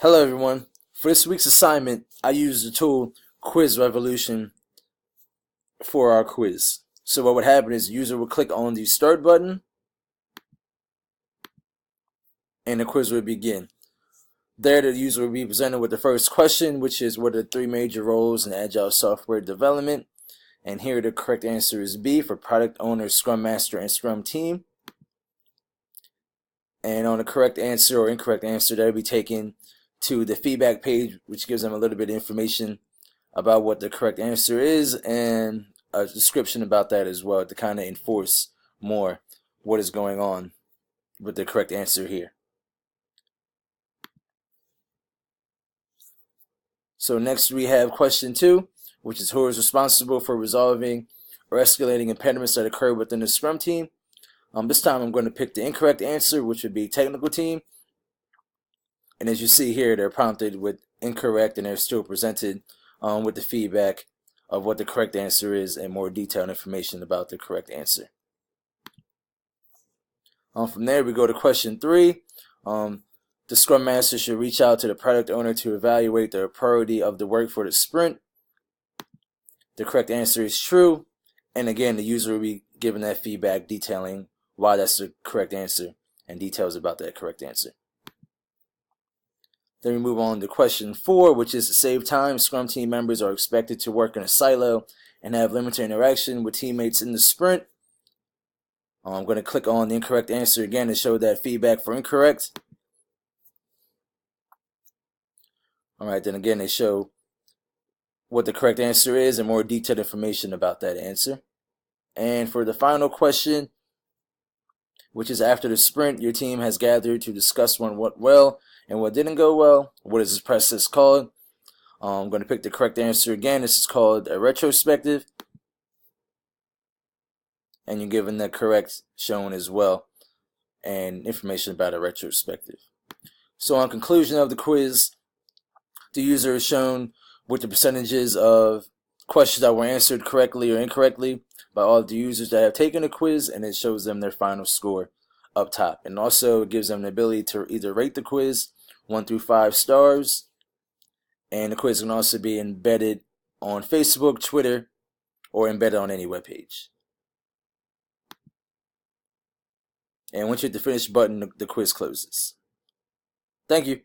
Hello everyone. For this week's assignment, I used the tool Quiz Revolution for our quiz. So what would happen is the user would click on the start button and the quiz would begin. There the user will be presented with the first question, which is what are the three major roles in agile software development? And here the correct answer is B for product owner, scrum master, and scrum team. And on the correct answer or incorrect answer, that will be taken to the feedback page, which gives them a little bit of information about what the correct answer is and a description about that as well to kind of enforce more what is going on with the correct answer here. So next we have question 2, which is who is responsible for resolving or escalating impediments that occur within the Scrum team. This time I'm going to pick the incorrect answer, which would be technical team. And as you see here, they're prompted with incorrect and they're still presented with the feedback of what the correct answer is and more detailed information about the correct answer. From there, we go to question 3. The Scrum Master should reach out to the product owner to evaluate the priority of the work for the sprint. The correct answer is true. And again, the user will be given that feedback detailing why that's the correct answer and details about that correct answer. Then we move on to question 4, which is to save time. Scrum team members are expected to work in a silo and have limited interaction with teammates in the sprint. I'm going to click on the incorrect answer again to show that feedback for incorrect. Alright, then again they show what the correct answer is and more detailed information about that answer. And for the final question, which is after the sprint, your team has gathered to discuss what went well and what didn't go well. What is this process called? I'm going to pick the correct answer again. This is called a retrospective. And you're given the correct shown as well and information about a retrospective. So on conclusion of the quiz, the user is shown with the percentages of questions that were answered correctly or incorrectly by all of the users that have taken the quiz, and it shows them their final score up top. And also it gives them the ability to either rate the quiz 1 through 5 stars, and the quiz can also be embedded on Facebook, Twitter, or embedded on any web page. And once you hit the finish button, the quiz closes. Thank you.